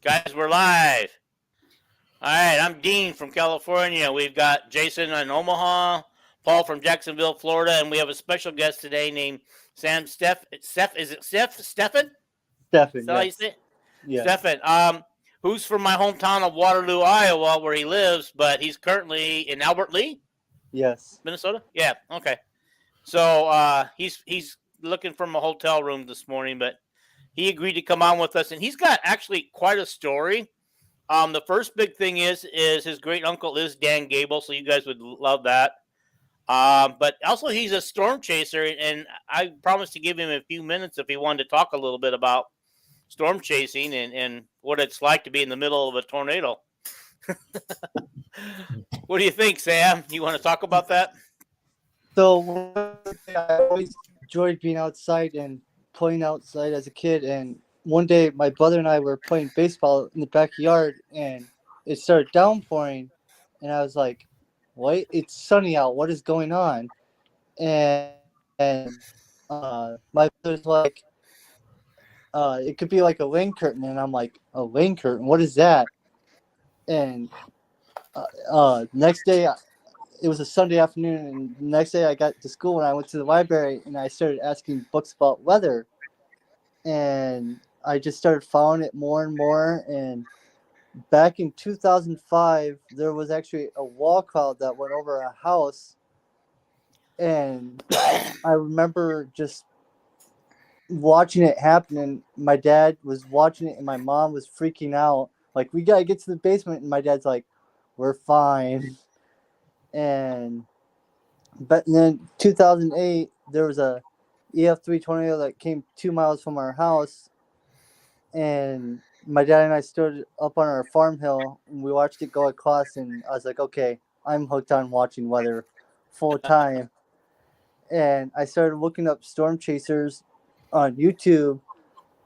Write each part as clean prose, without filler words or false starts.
Guys, we're live. All right, I'm Dean from California. We've got Jason in Omaha, Paul from Jacksonville, Florida, and we have a special guest today named Sam Steffen? Is it Steffen? Steffen, Is that how you yes. say it? Yes. Steffen, who's from my hometown of Waterloo, Iowa, where he lives, but he's currently in Albert Lee, Yes. Minnesota. Yeah, okay. So he's looking from a hotel room this morning, but he agreed to come on with us, and he's got actually quite a story. The first big thing is his great uncle is Dan Gable, so you guys would love that. But also he's a storm chaser, and I promised to give him a few minutes if he wanted to talk a little bit about storm chasing and what it's like to be in the middle of a tornado. What do you think, Sam? You want to talk about that? So I always enjoyed being outside and playing outside as a kid. And one day, my brother and I were playing baseball in the backyard, and it started downpouring. And I was like, "What? It's sunny out. What is going on?" And my brother's like, "It could be like a rain curtain." And I'm like, "A rain curtain? What is that?" And next day, it was a Sunday afternoon, and the next day I got to school and I went to the library and I started asking books about weather, and I just started following it more and more. And back in 2005, there was actually a wall cloud that went over a house, and I remember just watching it happen. And my dad was watching it, and my mom was freaking out, like, "We gotta get to the basement," and my dad's like, "We're fine." And But then 2008, there was a EF3 tornado that came 2 miles from our house, and my dad and I stood up on our farm hill and we watched it go across. And I was like, "Okay, I'm hooked on watching weather full time." And I started looking up storm chasers on YouTube,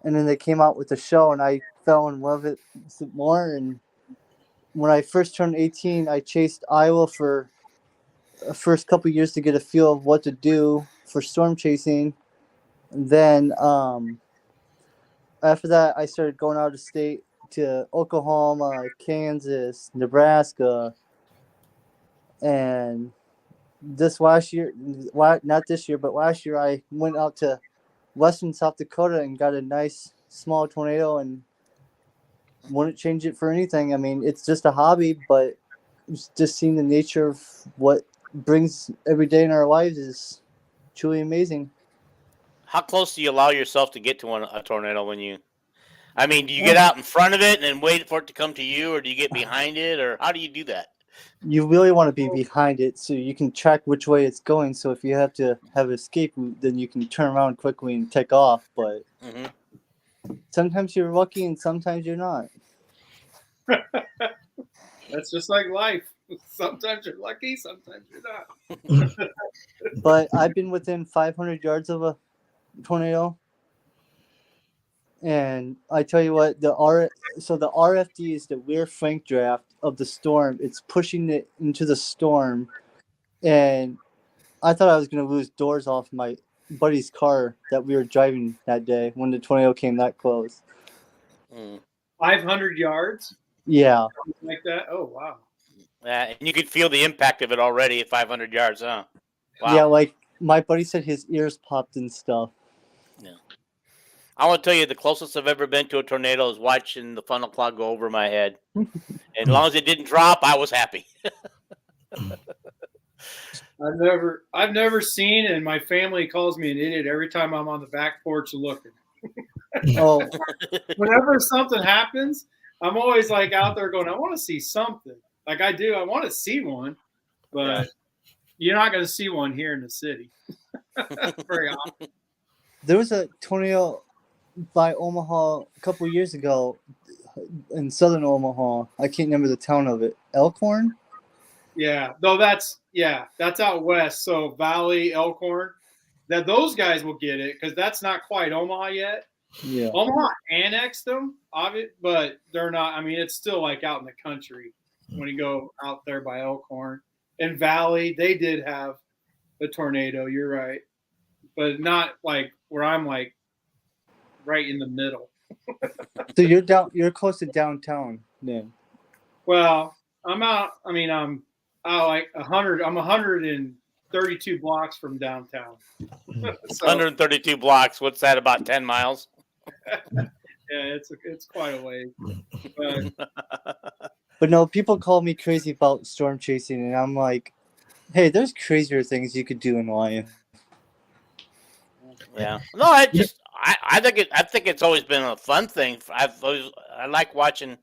and then they came out with a show, and I fell in love with it more. And when I first turned 18, I chased Iowa for the first couple of years to get a feel of what to do for storm chasing. And then after that, I started going out of state to Oklahoma, Kansas, Nebraska, and this last year, not this year, but last year, I went out to western South Dakota and got a nice small tornado, and wouldn't change it for anything. I mean, it's just a hobby, but just seeing the nature of what brings every day in our lives is truly amazing. How close do you allow yourself to get to a tornado when you? I mean, do you get out in front of it and then wait for it to come to you, or do you get behind it, or how do you do that? You really want to be behind it so you can track which way it's going. So if you have to have an escape route, then you can turn around quickly and take off. But sometimes you're lucky and sometimes you're not. That's just like life. Sometimes you're lucky, sometimes you're not. But I've been within 500 yards of a tornado. And I tell you what, the RFD is the rear flank draft of the storm. It's pushing it into the storm. And I thought I was going to lose doors off my buddy's car that we were driving that day when the tornado came that close. 500 yards? Yeah. Something like that? Oh, wow. And you could feel the impact of it already at 500 yards, huh? Wow. Yeah, like my buddy said his ears popped and stuff. Yeah. I want to tell you, the closest I've ever been to a tornado is watching the funnel cloud go over my head. And as long as it didn't drop, I was happy. I've never seen, and my family calls me an idiot every time I'm on the back porch looking. Oh, Whenever something happens, I'm always like out there going, I want to see something. Like I do, I want to see one, but you're not going to see one here in the city. Very often. there was a tornado by Omaha a couple years ago in southern Omaha. I can't remember the town of it. Elkhorn? Yeah, though that's out west. So Valley, Elkhorn, that those guys will get it because that's not quite Omaha yet. Yeah. Omaha annexed them, but they're not. I mean, it's still like out in the country when you go out there by Elkhorn and Valley. They did have a tornado. You're right, but not like where I'm like right in the middle. So you're close to downtown then. Well, I'm out. I mean, I'm out like 100. I'm 132 blocks from downtown. So, 132 blocks. What's that? About 10 miles. yeah, it's quite a ways. But But no, people call me crazy about storm chasing, and I'm like, hey, there's crazier things you could do in life. Yeah. No, I think it's always been a fun thing. I like watching,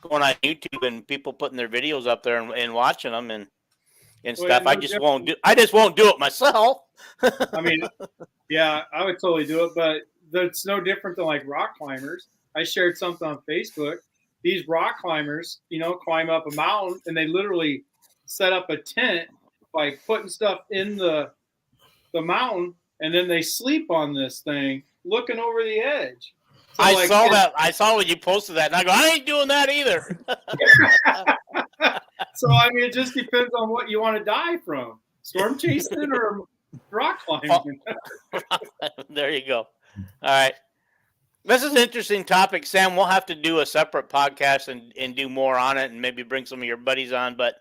going on YouTube and people putting their videos up there and watching them and stuff. I just won't do it myself. I mean, yeah, I would totally do it, but it's no different than like rock climbers. I shared something on Facebook. These rock climbers, climb up a mountain and they literally set up a tent, like putting stuff in the mountain, and then they sleep on this thing looking over the edge. So, I saw that. I saw when you posted that, and I go, I ain't doing that either. So, I mean, it just depends on what you want to die from. Storm chasing or rock climbing. There you go. All right. This is an interesting topic, Sam. We'll have to do a separate podcast and do more on it and maybe bring some of your buddies on. But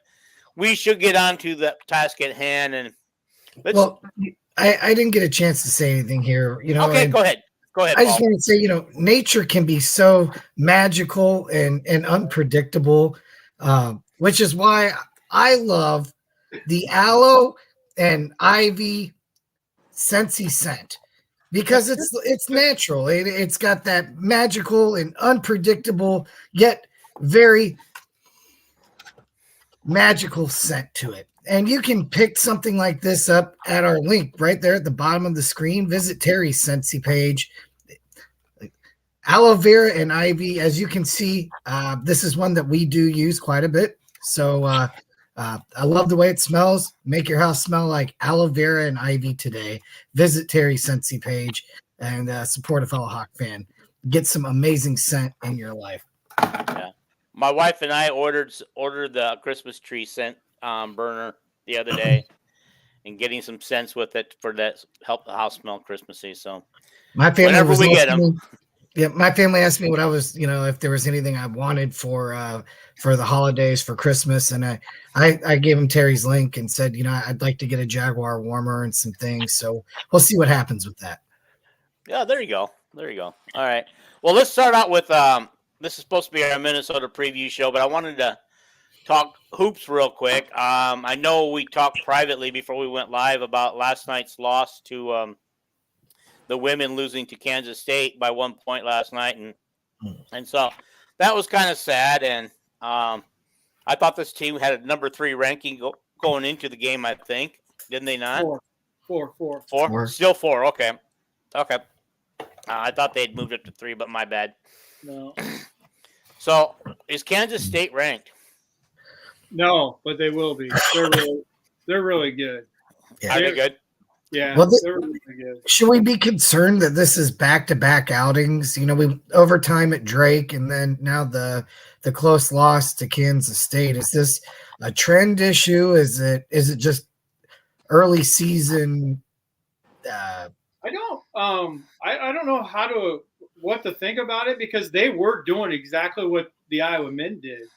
we should get on to the task at hand. And I didn't get a chance to say anything here. Okay, go ahead. Go ahead, I Paul. just want to say, nature can be so magical and unpredictable, which is why I love the aloe and ivy Scentsy scent, because it's natural. It's got that magical and unpredictable yet very magical scent to it. And you can pick something like this up at our link right there at the bottom of the screen. Visit Terry's Scentsy page. Aloe vera and ivy, as you can see, this is one that we do use quite a bit. So I love the way it smells. Make your house smell like aloe vera and ivy today. Visit Terry's Scentsy page and support a fellow Hawk fan. Get some amazing scent in your life. Yeah. My wife and I ordered the Christmas tree scent burner the other day, and getting some scents with it for that help the house smell Christmassy. So my family whenever we get them. Yeah, my family asked me what I was, if there was anything I wanted for the holidays, for Christmas, and I gave them Terry's link and said, I'd like to get a Jaguar warmer and some things. So we'll see what happens with that. Yeah, there you go. All right. Well, let's start out with this is supposed to be our Minnesota preview show, but I wanted to talk hoops real quick. I know we talked privately before we went live about last night's loss to the women losing to Kansas State by 1 point last night, and so that was kind of sad. And I thought this team had a number 3 ranking going into the game. I think, didn't they not? Four. Still 4. Okay. I thought they had moved up to 3, but my bad. No. So is Kansas State ranked? No, but they will be. They're really good. Yeah. Are they good? Yeah, Well, they're really good. Should we be concerned that this is back-to-back outings? We overtime at Drake, and then now the close loss to Kansas State. Is this a trend issue? Is it just early season? I don't know what to think about it, because they were doing exactly what the Iowa men did,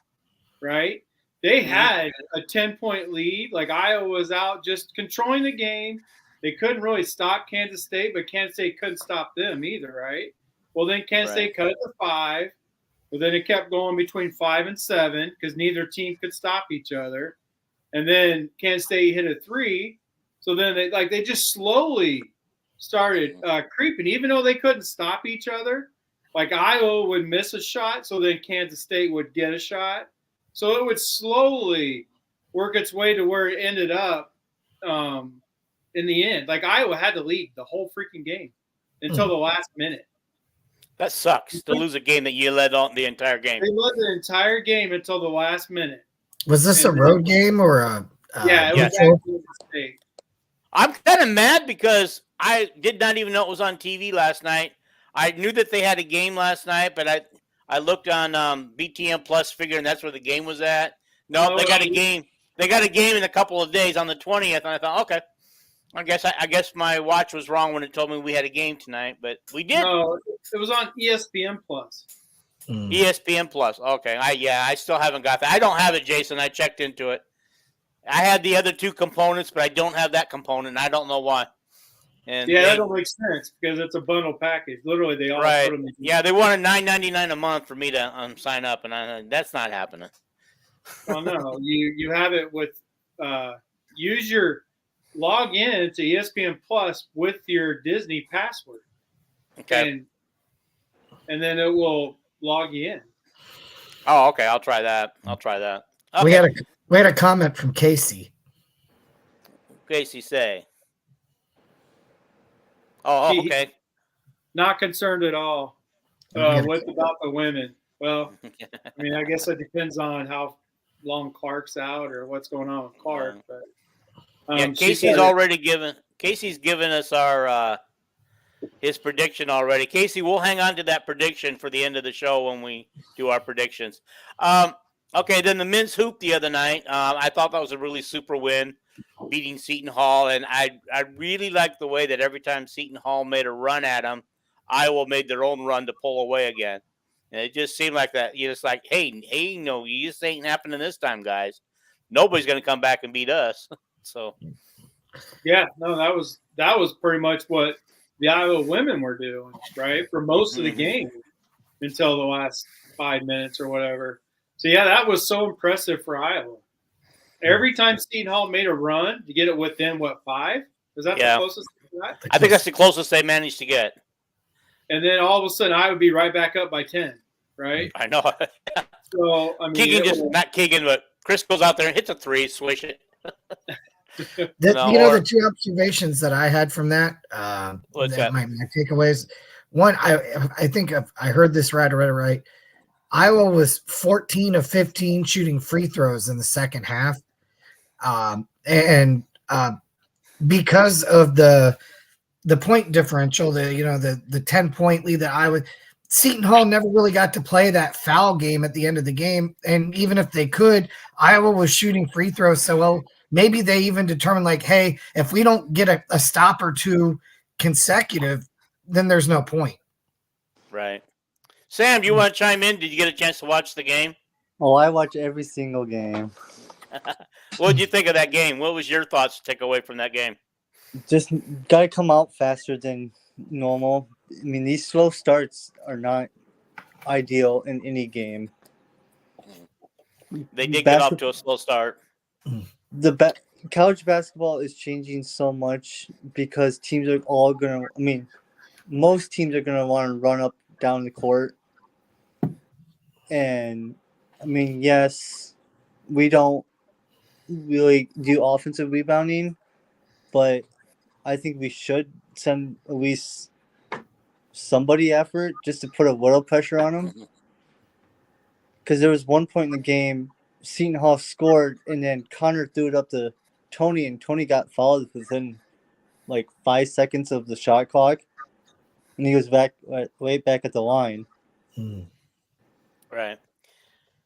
right? They had a 10-point lead. Like, Iowa was out just controlling the game. They couldn't really stop Kansas State, but Kansas State couldn't stop them either, right? Well, then Kansas State cut it to 5. But then it kept going between 5 and 7 because neither team could stop each other. And then Kansas State hit a 3. So then they just slowly started creeping, even though they couldn't stop each other. Like, Iowa would miss a shot, so then Kansas State would get a shot. So it would slowly work its way to where it ended up in the end. Like, Iowa had to lead the whole freaking game until the last minute. That sucks to lose a game that you led on the entire game. They led the entire game until the last minute. Was this a road game or a? Yeah, it was at Kansas State. I'm kind of mad because I did not even know it was on TV last night. I knew that they had a game last night, but I looked on BTN Plus, figuring that's where the game was at. No, they got a game. They got a game in a couple of days on the 20th, and I thought, okay, I guess my watch was wrong when it told me we had a game tonight, but we did. No, it was on ESPN Plus. ESPN Plus. Okay. I still haven't got that. I don't have it, Jason. I checked into it. I had the other two components, but I don't have that component. I don't know why. And that don't make sense because it's a bundle package. Literally, they all right. put them in. Yeah, they wanted $9.99 a month for me to sign up, and that's not happening. Well, no, you have it with use your log in to ESPN Plus with your Disney password. Okay. And then it will log you in. Oh, okay. I'll try that. Okay. We had a comment from Casey. Casey say. Oh, okay. Not concerned at all. What about the women? Well, I mean, I guess it depends on how long Clark's out or what's going on with Clark. But Casey's given us our his prediction already. Casey, we'll hang on to that prediction for the end of the show when we do our predictions. Okay, then the men's hoop the other night. I thought that was a really super win, beating Seton Hall, and I really liked the way that every time Seton Hall made a run at them, Iowa made their own run to pull away again. And it just seemed like that. You're just like, hey, no, you just ain't happening this time, guys. Nobody's going to come back and beat us. So, yeah, no, that was pretty much what the Iowa women were doing, right, for most of the game until the last 5 minutes or whatever. So, yeah, that was so impressive for Iowa. Every time Seton Hall made a run to get it within, 5? Was that the closest they got? I think that's the closest they managed to get. And then all of a sudden, I would be right back up by 10, right? I know. So, I mean, not Keegan, but Chris goes out there and hits a three, swish it. The two observations that I had from that, my takeaways. One, I think I heard this right. Iowa was 14 of 15 shooting free throws in the second half. Because of the point differential, the 10-point lead that Seton Hall never really got to play that foul game at the end of the game. And even if they could, Iowa was shooting free throws so well. Maybe they even determined, like, hey, if we don't get a stop or two consecutive, then there's no point. Right. Sam, do you want to chime in? Did you get a chance to watch the game? Oh, I watch every single game. What did you think of that game? What was your thoughts to take away from that game? Just got to come out faster than normal. I mean, these slow starts are not ideal in any game. They did get off to a slow start. College basketball is changing so much because teams are all going to – I mean, most teams are going to want to run up down the court. And, I mean, yes, we don't really do offensive rebounding, but I think we should send at least somebody effort just to put a little pressure on them. Because there was one point in the game, Seton Hall scored, and then Connor threw it up to Tony, and Tony got fouled within like 5 seconds of the shot clock, and he was right back at the line. Right.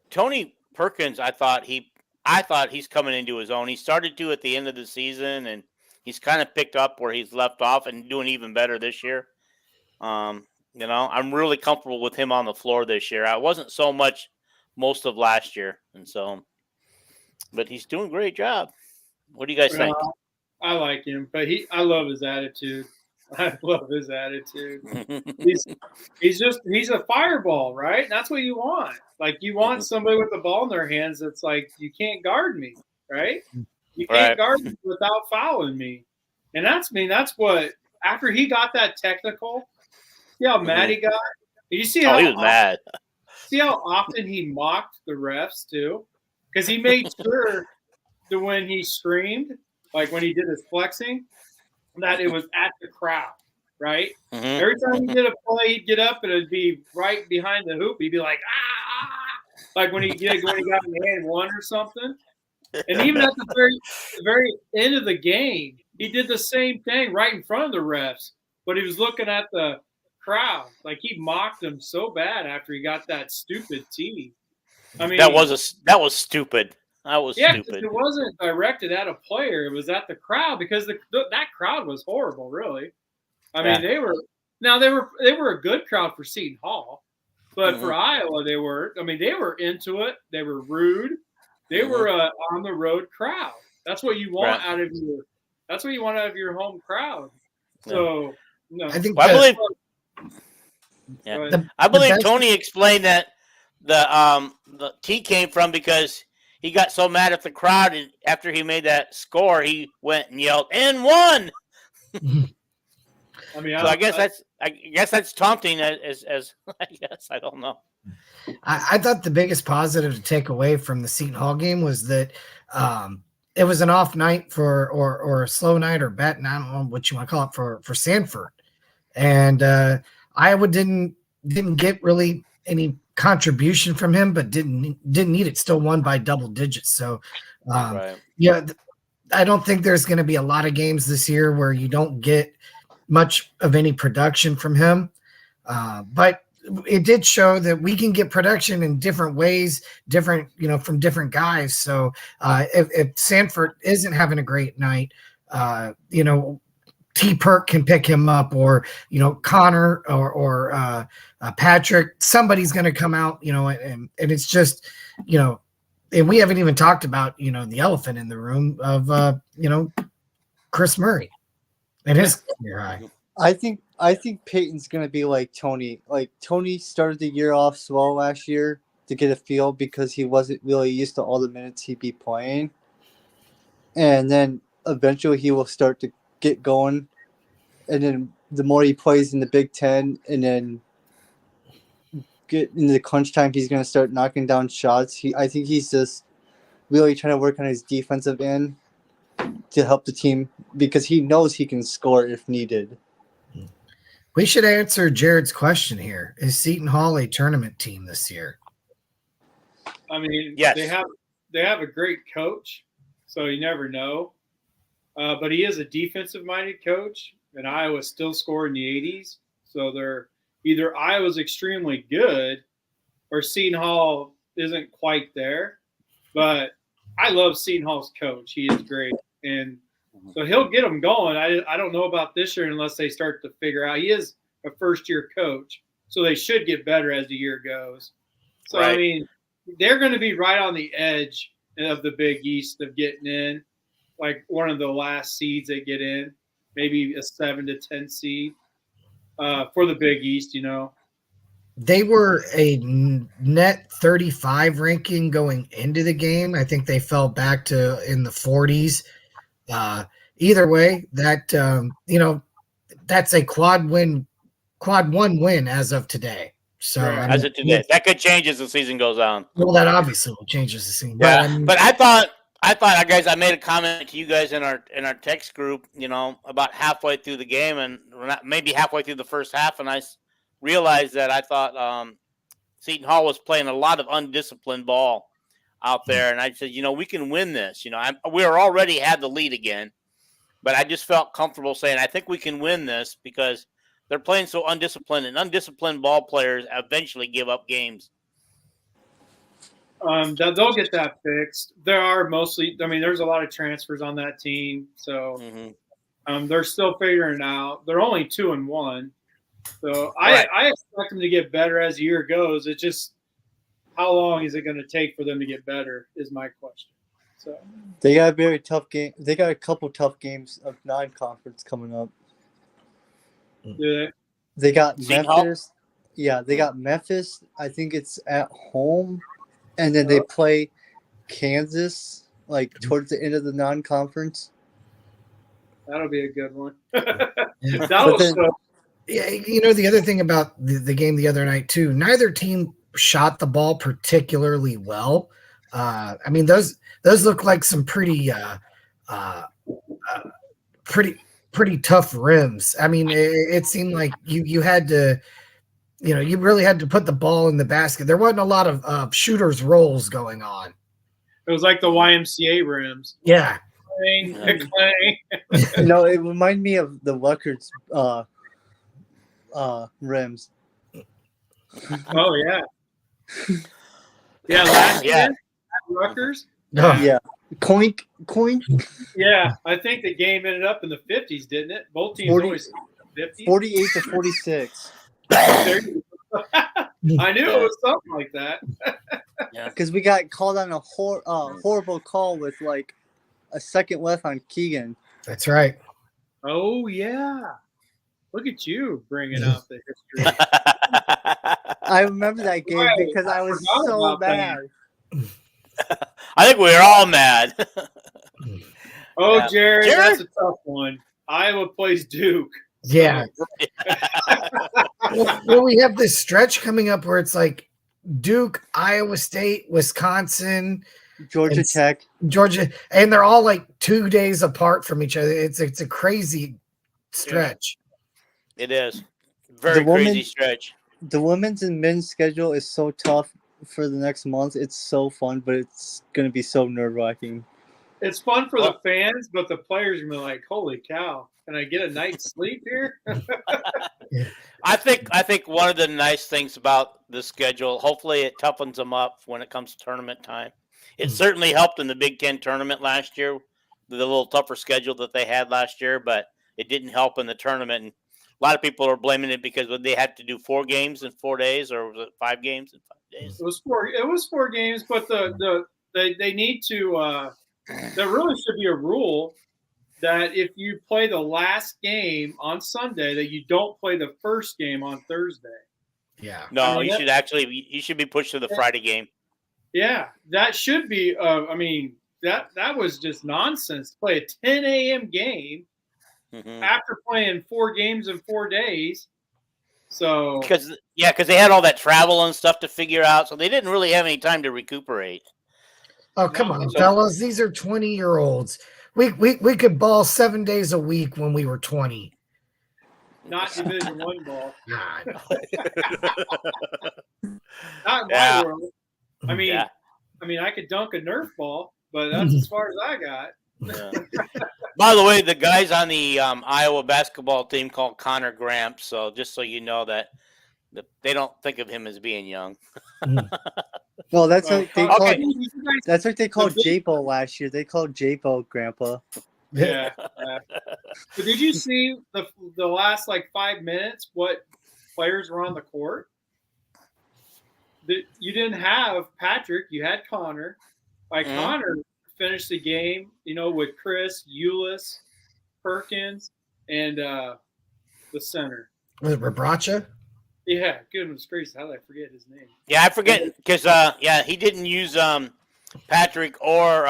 Tony Perkins, I thought he's coming into his own. He started to at the end of the season, and he's kind of picked up where he's left off and doing even better this year. I'm really comfortable with him on the floor this year. I wasn't so much most of last year, but he's doing a great job. What do you guys think? I like him, but I love his attitude. He's a fireball, right? And that's what you want. Like, you want somebody with the ball in their hands that's like, you can't guard me, right? You can't guard me without fouling me. And that's what, after he got that technical, see how mad he got? You see how he was mad. See how often he mocked the refs too? Because he made sure that when he screamed, like when he did his flexing, that it was at the crowd, right? Mm-hmm. Every time he did a play, he'd get up and it'd be right behind the hoop. He'd be like, ah! Like when he got an and one or something. And even at the very end of the game, he did the same thing right in front of the refs, but he was looking at the crowd. Like, he mocked them so bad after he got that stupid tee. I mean, that was stupid. That was stupid. It wasn't directed at a player; it was at the crowd, because that crowd was horrible. Really, I mean, they were a good crowd for Seton Hall, But for Iowa, they were. I mean, they were into it. They were rude. They were on the road crowd. That's what you want out of your. That's what you want out of your home crowd. So no, I think I I believe Tony explained that the T came from because he got so mad at the crowd, and after he made that score, he went and yelled and won. I mean, so I guess that's taunting as I guess, I don't know. I thought the biggest positive to take away from the Seton Hall game was that it was an off night or a slow night or bet, and I don't know what you want to call it for Sanford, and Iowa didn't get really any contribution from him, but didn't need it. Still won by double digits. So yeah, I don't think there's going to be a lot of games this year where you don't get much of any production from him, but it did show that we can get production in different ways, from different guys. So if Sanford isn't having a great night, T Perk can pick him up, or Connor or Patrick. Somebody's going to come out, and it's just and we haven't even talked about the elephant in the room of Chris Murray and his career high. I think Peyton's gonna be like Tony. Like Tony started the year off slow last year to get a feel because he wasn't really used to all the minutes he'd be playing, and then eventually he will start to get going, and then the more he plays in the Big Ten, and then get into the crunch time, he's gonna start knocking down shots. I think he's just really trying to work on his defensive end to help the team because he knows he can score if needed. We should answer Jared's question here. Is Seton Hall a tournament team this year? I mean, yes. They have a great coach, so you never know. But he is a defensive-minded coach, and Iowa still scored in the 80s. So they're either Iowa's extremely good or Seton Hall isn't quite there. But I love Seton Hall's coach. He is great. And so he'll get them going. I don't know about this year unless they start to figure out. He is a first-year coach, so they should get better as the year goes. So, I mean, they're going to be right on the edge of the Big East of getting in, like one of the last seeds they get in, maybe a 7 to 10 seed for the Big East, They were a net 35 ranking going into the game. I think they fell back to in the 40s. Either way, that that's a quad 1 win as of today. So as of today, that could change as the season goes on. Well, that obviously will change as the season. Yeah, but I thought, guys, I made a comment to you guys in our text group, about halfway through the game, and maybe halfway through the first half, and I realized that I thought Seton Hall was playing a lot of undisciplined ball out there, and I said, we can win this. We already had the lead again, but I just felt comfortable saying I think we can win this because they're playing so undisciplined, and undisciplined ball players eventually give up games. They'll get that fixed. There are there's a lot of transfers on that team, so they're still figuring it out. They're only 2-1, so I expect them to get better as the year goes. It's just how long is it going to take for them to get better is my question. So they got a very tough game. They got a couple tough games of non-conference coming up. They got Memphis. Yeah, they got Memphis. I think it's at home, and then they play Kansas towards the end of the non-conference. That'll be a good one. Yeah, the other thing about the game the other night too, neither team shot the ball particularly well. Those look like some pretty tough rims. It seemed like you had to, you really had to put the ball in the basket. There wasn't a lot of shooters rolls going on. It was like the YMCA rims. Yeah. It reminded me of the Rutgers rims. Oh yeah. Yeah, last year at Rutgers. Yeah. Coink. Yeah, I think the game ended up in the 50s, didn't it? Both teams always 50s. 48 to 46. I knew it was something like that. Because we got called on a horrible call with like a second left on Keegan. That's right. Oh yeah, look at you bringing out the history. I remember that game Right, because I was forgot so about that. mad. I think we were all mad. Oh, Yeah. Jared, Jared? that's a tough one. Iowa plays Duke. Yeah. Well, we have this stretch coming up where it's like Duke, Iowa State, Wisconsin, Georgia Tech. Georgia, and they're all like 2 days apart from each other. It's a crazy stretch. It is. Very The crazy stretch. The women's and men's schedule is so tough for the next month. It's so fun, but it's going to be so nerve-wracking. It's fun for the fans, but the players are gonna be like, "Holy cow! Can I get a night's sleep here?" I think one of the nice things about the schedule, hopefully it toughens them up when it comes to tournament time. It certainly helped in the Big Ten tournament last year, the little tougher schedule that they had last year, but it didn't help in the tournament. And a lot of people are blaming it because they had to do 4 games in 4 days, or was it 5 games in 5 days? It was 4. It was 4 games, but they need to. There really should be a rule that if you play the last game on Sunday, that you don't play the first game on Thursday. Yeah. No, I mean, you should be pushed to the Friday game. Yeah, that should be. I mean, that was just nonsense. Play a 10 a.m. game after playing 4 games in 4 days. So because they had all that travel and stuff to figure out, so they didn't really have any time to recuperate. Oh, come on, fellas. These are 20-year-olds. We could ball 7 days a week when we were 20. not Division 1 ball. God. Not in my world. I mean, I could dunk a Nerf ball, but that's as far as I got. Yeah. By the way, the guys on the Iowa basketball team called Connor Gramps, so just so you know that they don't think of him as being young. Well, that's what they called. Okay. That's what they called J-Bo last year. They called J-Bo Grandpa. Yeah. But did you see the last like 5 minutes? What players were on the court? You didn't have Patrick. You had Connor. Connor finished the game, with Chris, Ulyss, Perkins, and the center. Was it Rabracha? Yeah, goodness gracious, how did I forget his name? Yeah, I forget because he didn't use Patrick or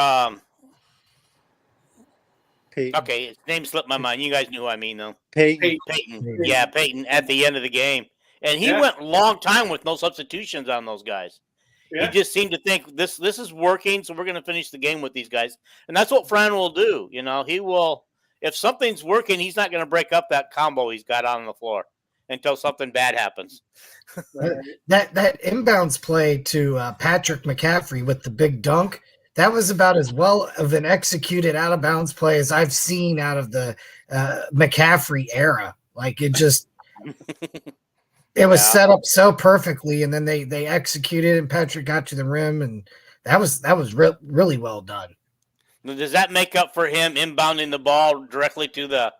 Peyton. okay, his name slipped my mind. You guys knew who I mean though. Peyton. Yeah, Peyton at the end of the game, and he went a long time with no substitutions on those guys. Yeah. He just seemed to think this is working, so we're going to finish the game with these guys, and that's what Fran will do. He will, if something's working, he's not going to break up that combo he's got on the floor until something bad happens. That inbounds play to Patrick McCaffrey with the big dunk, that was about as well of an executed out of bounds play as I've seen out of the McCaffrey era. Like it just, it was set up so perfectly, and then they executed, and Patrick got to the rim, and that was really well done. Does that make up for him inbounding the ball directly to the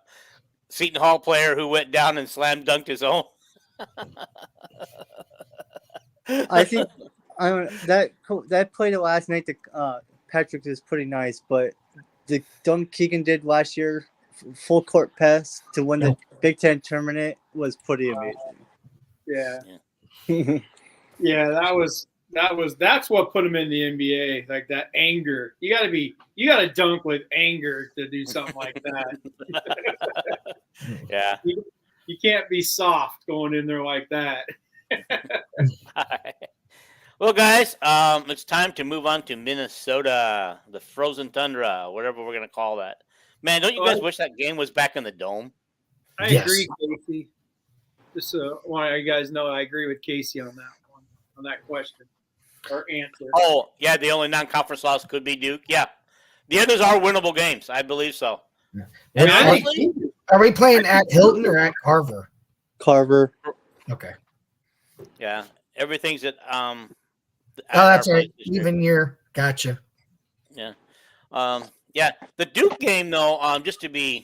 Seton Hall player who went down and slam dunked his own? I think that play the last night, Patrick is pretty nice, but the dunk Keegan did last year, full court pass to win the Big Ten tournament, was pretty amazing. Yeah, that's what put him in the NBA. Like that anger, you gotta dunk with anger to do something like that. Yeah, you can't be soft going in there like that. Well, guys, it's time to move on to Minnesota, the frozen tundra, whatever we're gonna call that. Man, don't you guys wish that game was back in the dome? I agree, Casey. Just want you guys know I agree with Casey on that one, on that question or answer. Oh, yeah, the only non-conference loss could be Duke. Yeah, the others are winnable games. I believe so. Yeah. And honestly, are we playing at Hilton or at Carver? Carver. Okay. Yeah, everything's at Oh, that's right. Even year. Gotcha. Yeah. Yeah. The Duke game, though, just to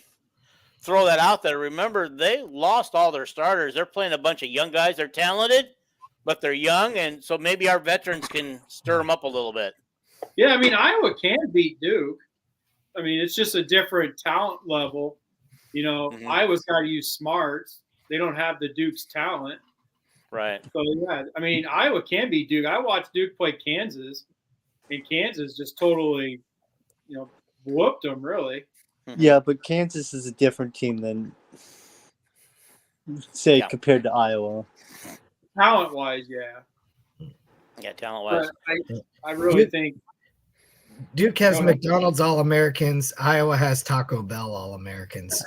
throw that out there, remember, they lost all their starters. They're playing a bunch of young guys. They're talented, but they're young, and so maybe our veterans can stir them up a little bit. Yeah, I mean, Iowa can beat Duke. I mean, it's just a different talent level. Iowa's got to use smarts. They don't have the Duke's talent. Right. So, yeah, I mean, Iowa can beat Duke. I watched Duke play Kansas, and Kansas just totally, whooped them, really. Yeah, but Kansas is a different team than, say, compared to Iowa. Talent-wise, yeah. Yeah, talent-wise. But I really think Duke has McDonald's All-Americans. Iowa has Taco Bell All-Americans.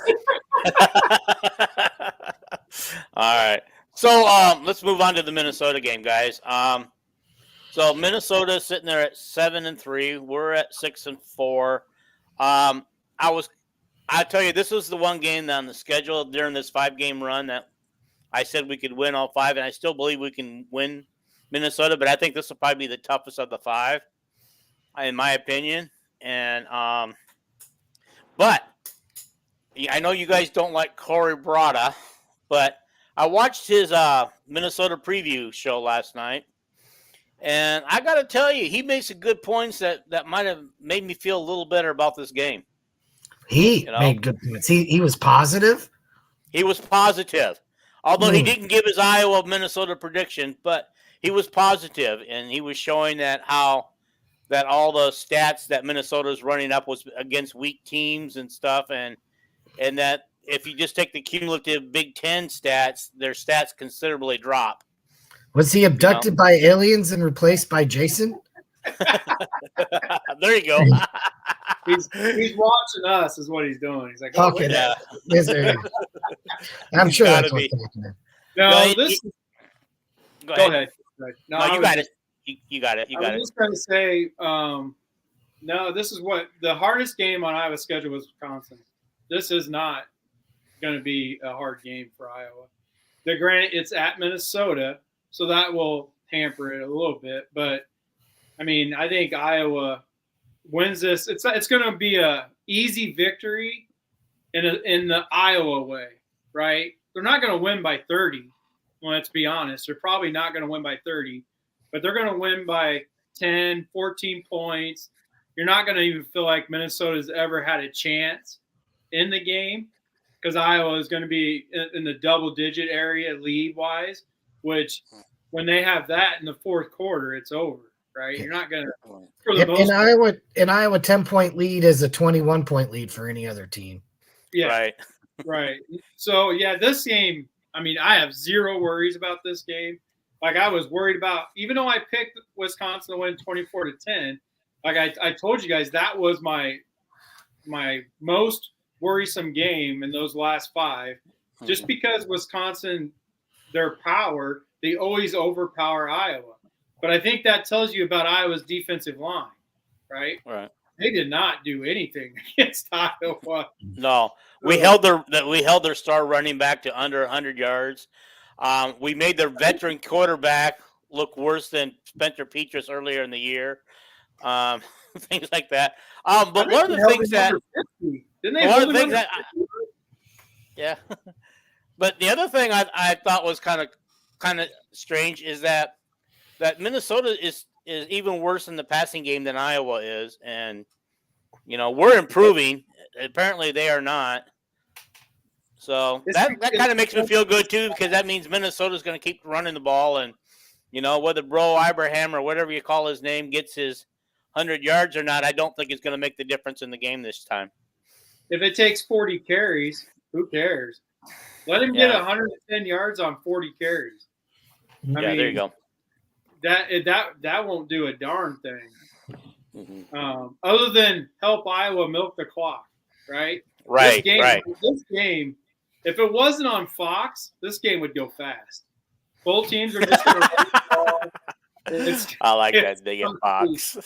All right. So let's move on to the Minnesota game, guys. So Minnesota's sitting there at 7-3. We're at 6-4. I tell you, this was the one game on the schedule during this 5-game run that I said we could win all 5, and I still believe we can win Minnesota, but I think this will probably be the toughest of the 5, in my opinion. And but I know you guys don't like Corey Brada, but I watched his Minnesota preview show last night, and I got to tell you, he made some good points that might have made me feel a little better about this game. He made good points. He was positive. He was positive, although he didn't give his Iowa Minnesota prediction, but he was positive, and he was showing that all the stats that Minnesota's running up was against weak teams and stuff, and that if you just take the cumulative Big Ten stats, their stats considerably drop. Was he abducted by aliens and replaced by Jason? There you go. He's watching us, is what he's doing. He's like, oh, okay, yeah. I'm sure that's what's happening. No, Go ahead. No, you got it. You got it. I was just going to say, no, this is what the hardest game on Iowa's schedule was Wisconsin. This is not going to be a hard game for Iowa. Granted, it's at Minnesota, so that will hamper it a little bit. But, I mean, I think Iowa wins this. It's going to be a easy victory in the Iowa way, right? They're not going to win by 30. Well, let's be honest. They're probably not going to win by 30, but they're going to win by 10, 14 points. You're not going to even feel like Minnesota's ever had a chance in the game because Iowa is going to be in the double-digit area lead-wise, which when they have that in the fourth quarter, it's over, right? You're not going to – In Iowa, 10-point lead is a 21-point lead for any other team. Yeah, right. So, yeah, this game – I mean, I have zero worries about this game. Like, I was worried about – even though I picked Wisconsin to win 24-10, like I told you guys, that was my most worrisome game in those last 5. Just because Wisconsin, their power, they always overpower Iowa. But I think that tells you about Iowa's defensive line, right? Right. They did not do anything against Iowa. No, we held their star running back to under 100 yards. We made their veteran quarterback look worse than Spencer Petras earlier in the year. Things like that. But one of the things that yeah. But the other thing I thought was kind of strange is that Minnesota is even worse in the passing game than Iowa is, and we're improving. Apparently, they are not. So that kind of makes me feel good too, because that means Minnesota's going to keep running the ball, and whether Bro Abraham or whatever you call his name gets his 100 yards or not, I don't think it's going to make the difference in the game this time. If it takes 40 carries, who cares? Let him get 110 yards on 40 carries. I mean, there you go. That won't do a darn thing. Other than help Iowa milk the clock, right? Right. This game, if it wasn't on Fox, this game would go fast. Both teams are just going to run the ball. I like that big Fox.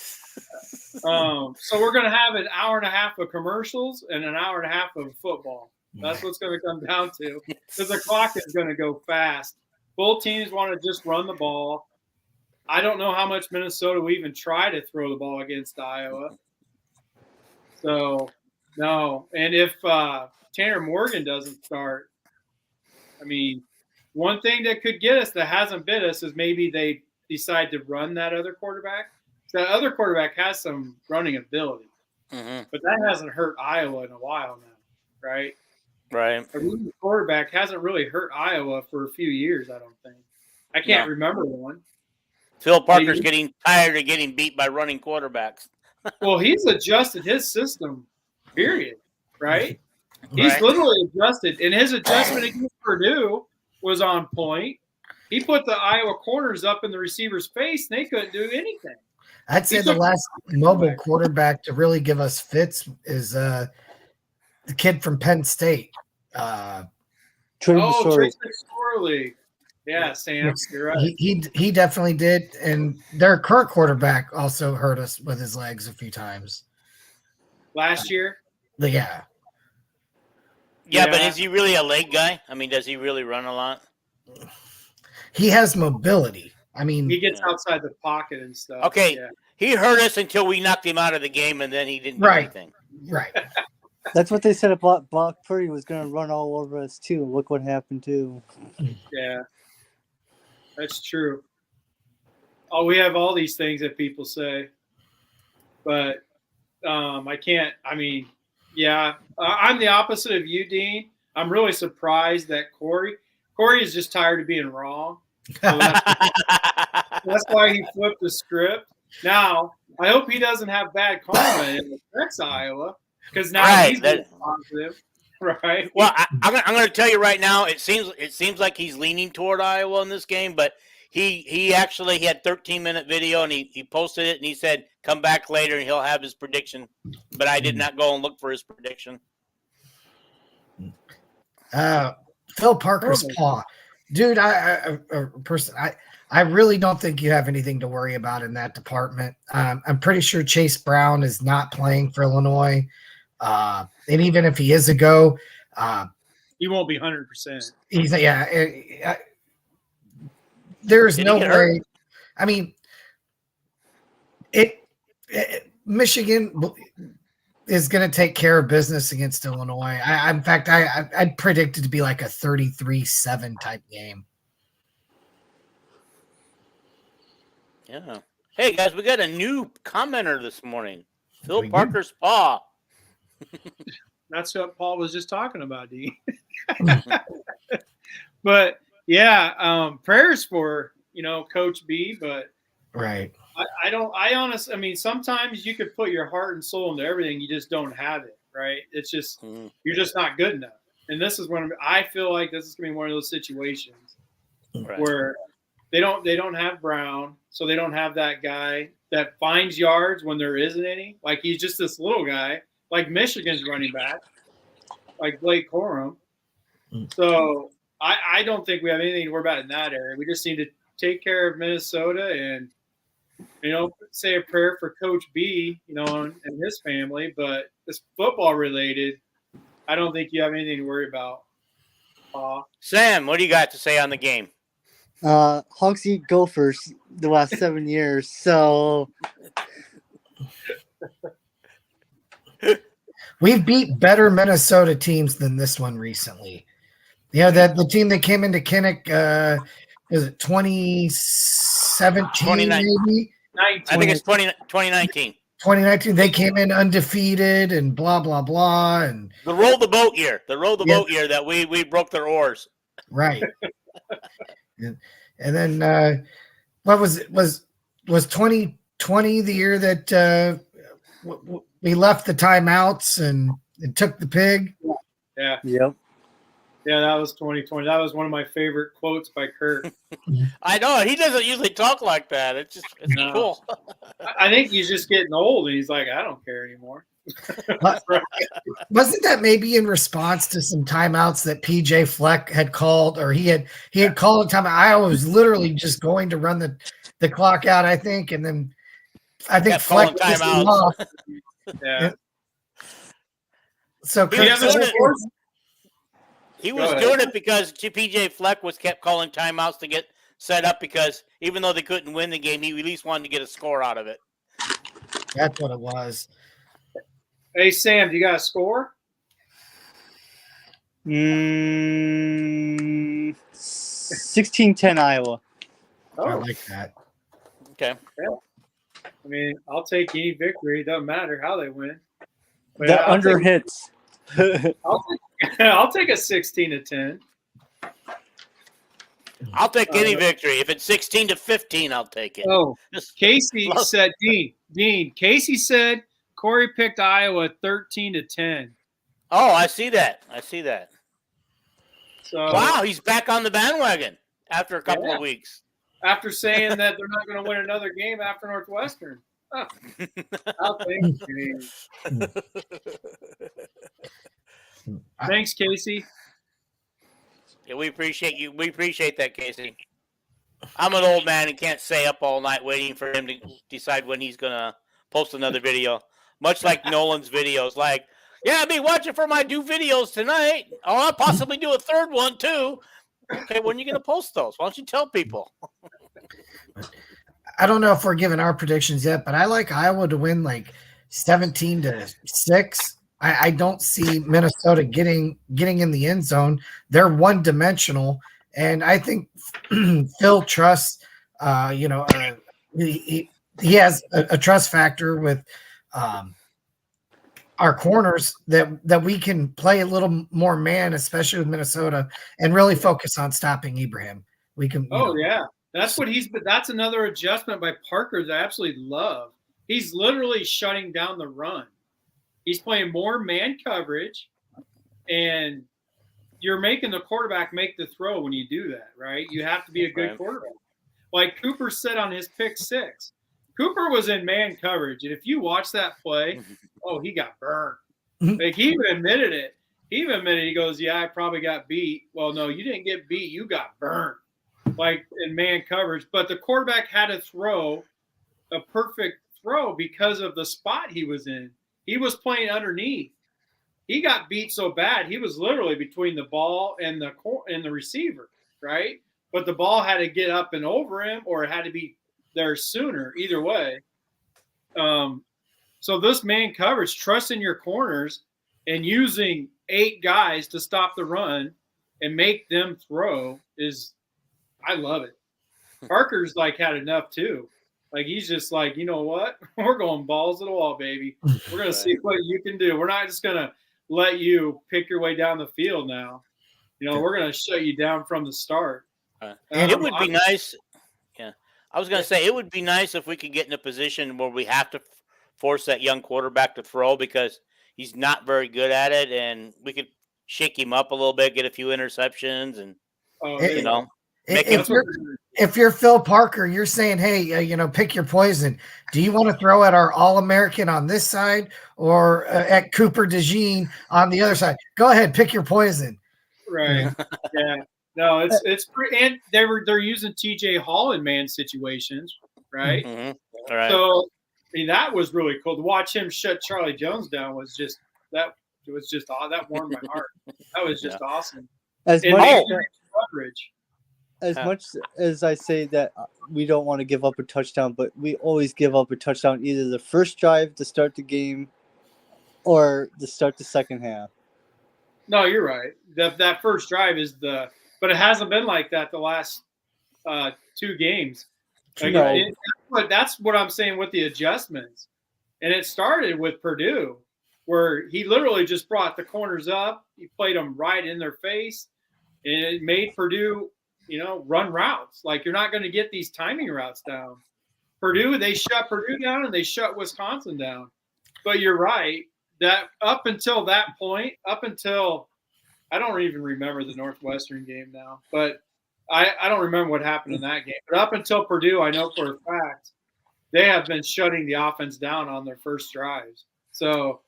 So we're going to have an hour and a half of commercials and an hour and a half of football. That's what's going to come down to, because the clock is going to go fast. Both teams want to just run the ball. I don't know how much Minnesota will even try to throw the ball against Iowa. So, no. And if Tanner Morgan doesn't start, I mean, one thing that could get us that hasn't bit us is maybe they decide to run that other quarterback. That other quarterback has some running ability, but that hasn't hurt Iowa in a while now, right? Right. A rookie quarterback hasn't really hurt Iowa for a few years, I don't think. I can't remember one. Phil Parker's getting tired of getting beat by running quarterbacks. Well, he's adjusted his system, period, right? He's literally adjusted, and his adjustment against Purdue was on point. He put the Iowa corners up in the receiver's face, and they couldn't do anything. I'd say the last mobile quarterback to really give us fits is the kid from Penn State. Trey McSorley. Yeah, Sam, you're right. He definitely did, and their current quarterback also hurt us with his legs a few times. Last year? Yeah, but is he really a leg guy? I mean, does he really run a lot? He has mobility. I mean, he gets outside the pocket and stuff. Okay, he hurt us until we knocked him out of the game, and then he didn't do anything. Right. That's what they said about Brock Purdy was going to run all over us, too. Look what happened, too. Yeah, that's true. Oh, we have all these things that people say, but I can't. I mean, I'm the opposite of you, Dean. I'm really surprised that Corey is just tired of being wrong. So that's why he flipped the script. Now, I hope he doesn't have bad karma and affects Iowa, because now he's positive, right? Well, I'm going to tell you right now, it seems like he's leaning toward Iowa in this game, but he actually had 13-minute video, and he posted it, and he said, come back later, and he'll have his prediction. But I did not go and look for his prediction. Phil Parker's paw. Dude, I really don't think you have anything to worry about in that department. I'm pretty sure Chase Brown is not playing for Illinois. And even if he is a go, he won't be 100%. There's no way. I mean, Michigan is going to take care of business against Illinois. In fact, I'd predict it to be like a 33-7 type game. Yeah. Hey, guys, we got a new commenter this morning. Phil Parker's paw. That's what Paul was just talking about, D. But, prayers for, Coach B, but right. I mean, sometimes you could put your heart and soul into everything. You just don't have it, right? It's just, you're just not good enough. And this is I feel like this is going to be one of those situations where they don't have Brown. So they don't have that guy that finds yards when there isn't any. Like, he's just this little guy, like Michigan's running back, like Blake Corum. So I don't think we have anything to worry about in that area. We just need to take care of Minnesota and, say a prayer for Coach B, and his family. But it's football related. I don't think you have anything to worry about. Sam, what do you got to say on the game? Hawks eat Gophers the last 7 years, so we've beat better Minnesota teams than this one recently. That the team that came into Kinnick, is it 2017 maybe? I think it's 2019. 2019, they came in undefeated and blah, blah, blah. And the roll the boat year. Boat year that we broke their oars. Right. And then what was it? Was 2020 the year that we left the timeouts and took the pig? Yeah. Yep. Yeah, that was 2020. That was one of my favorite quotes by Kurt. I know. He doesn't usually talk like that. It's cool. I think he's just getting old, and he's like, I don't care anymore. Wasn't that maybe in response to some timeouts that PJ Fleck had called, or he had called a timeout? I was literally just going to run the clock out, I think, and then I think Fleck pissed him off. Yeah. So he was doing it because PJ Fleck kept calling timeouts to get set up, because even though they couldn't win the game, he at least wanted to get a score out of it. That's what it was. Hey, Sam, do you got a score? 16-10 Iowa. Oh, I like that. Okay. I mean, I'll take any victory. It doesn't matter how they win. But That I'll under take, hits. I'll take a 16-10. I'll take any victory. If it's 16-15, I'll take it. Oh, Just Casey said, Dean, Casey said Corey picked Iowa 13-10. Oh, I see that. So Wow, he's back on the bandwagon after a couple of weeks. after saying that they're not going to win another game after Northwestern. Oh, I'll take it. Thanks, Casey. Yeah, we appreciate you. We appreciate that, Casey. I'm an old man and can't stay up all night waiting for him to decide when he's gonna post another video. Much like Nolan's videos, like, yeah, I'll be watching for my new videos tonight. Oh, I'll possibly do a third one too. Okay, when are you gonna post those? Why don't you tell people? I don't know if we're giving our predictions yet, but I like Iowa to win like 17-6. I don't see Minnesota getting in the end zone. They're one-dimensional, and I think Phil trusts. He has a trust factor with our corners that we can play a little more man, especially with Minnesota, and really focus on stopping Ibrahim. We can. Yeah, that's what that's another adjustment by Parker that I absolutely love. He's literally shutting down the run. He's playing more man coverage, and you're making the quarterback make the throw when you do that, right? You have to be a good quarterback. Like Cooper said on his pick 6. Cooper was in man coverage, and if you watch that play, he got burned. Like, he even admitted it. He goes, yeah, I probably got beat. Well, no, you didn't get beat. You got burned, like in man coverage. But the quarterback had to throw a perfect throw because of the spot he was in. He was playing underneath. He got beat so bad, he was literally between the ball and the receiver, right? But the ball had to get up and over him, or it had to be there sooner. Either way. So this man coverage, trusting your corners and using 8 guys to stop the run and make them throw I love it. Parker's like had enough too. Like, he's just like, you know what? We're going balls to the wall, baby. We're going to see what you can do. We're not just going to let you pick your way down the field now. We're going to shut you down from the start. It would be nice. Yeah. I was going to say, it would be nice if we could get in a position where we have to force that young quarterback to throw because he's not very good at it, and we could shake him up a little bit, get a few interceptions, and, If you're Phil Parker, you're saying, hey, pick your poison. Do you want to throw at our All-American on this side or at Cooper DeJean on the other side? Go ahead, pick your poison. Right. Yeah. No, it's pretty, and they're using TJ Hall in man situations, right? Mm-hmm. All right. So, I mean, that was really cool to watch him shut Charlie Jones down. That warmed my heart. That was just awesome. As Coverage. much as I say that we don't want to give up a touchdown, but we always give up a touchdown either the first drive to start the game or to start the second half. No, you're right. That first drive but it hasn't been like that the last 2 games. That's what I'm saying with the adjustments. And it started with Purdue, where he literally just brought the corners up. He played them right in their face, and it made Purdue run routes. Like, you're not going to get these timing routes down. Purdue, they shut Purdue down and they shut Wisconsin down. But you're right that up until that point, I don't even remember the Northwestern game now, but I don't remember what happened in that game. But up until Purdue, I know for a fact they have been shutting the offense down on their first drives. So,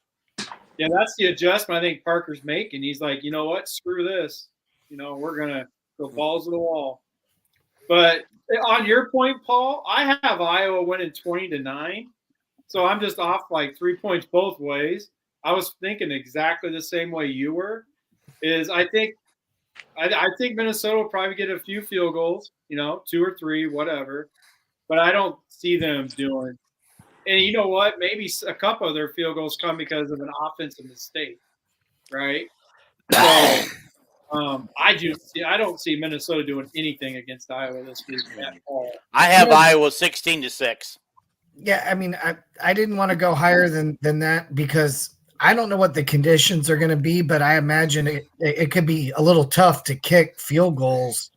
yeah, that's the adjustment I think Parker's making. He's like, you know what? Screw this. We're going to go balls to the wall. But on your point, Paul, I have Iowa winning 20-9. So I'm just off like 3 points both ways. I was thinking exactly the same way you were. I think Minnesota will probably get a few field goals, 2 or 3, whatever. But I don't see them doing. And you know what? Maybe a couple of their field goals come because of an offensive mistake, right? So I don't see Minnesota doing anything against Iowa this week at all. I have Iowa 16-6. Yeah, I mean, I didn't want to go higher than that because I don't know what the conditions are going to be, but I imagine it could be a little tough to kick field goals.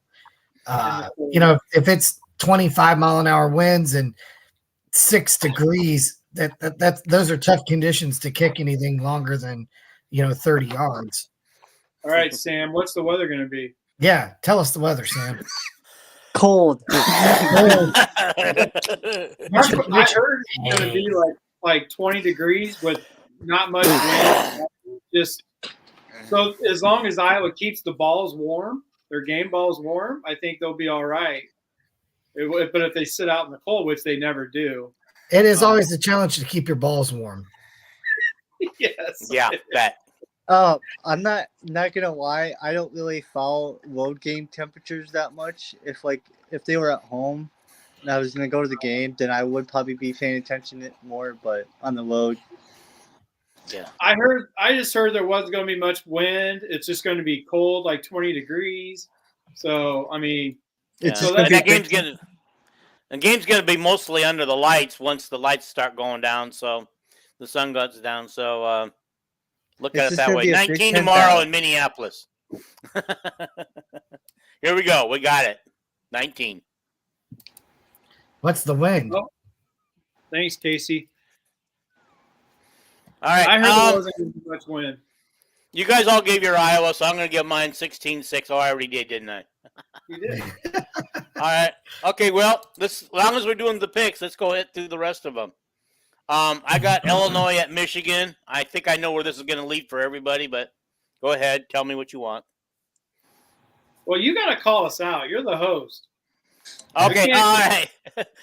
If it's 25-mile-an-hour winds and 6 degrees, those are tough conditions to kick anything longer than 30 yards. All right, Sam, what's the weather going to be? Yeah, tell us the weather, Sam. Cold. I heard it's going to be like 20 degrees with not much wind. Just so as long as Iowa keeps the balls warm, their game balls warm, I think they'll be all right. But if they sit out in the cold, which they never do, it is always a challenge to keep your balls warm. Yes. Yeah, that. I'm not gonna lie. I don't really follow road game temperatures that much. If they were at home and I was gonna go to the game, then I would probably be paying attention to it more. But on the road, yeah. I just heard there wasn't going to be much wind. It's just going to be cold, like 20 degrees. So I mean, the game's gonna be mostly under the lights once the lights start going down. So the sun goes down. So look at it that way. 19 tomorrow in Minneapolis. Here we go. We got it. 19. What's the wind? Oh, thanks, Casey. All right. I heard there wasn't going to be much wind. You guys all gave your Iowa, so I'm going to give mine 16-6. Oh, I already did, didn't I? You did. All right. Okay, well, as long as we're doing the picks, let's go ahead through the rest of them. I got Illinois at Michigan. I think I know where this is going to lead for everybody, but go ahead. Tell me what you want. Well, you got to call us out. You're the host. Okay, all right.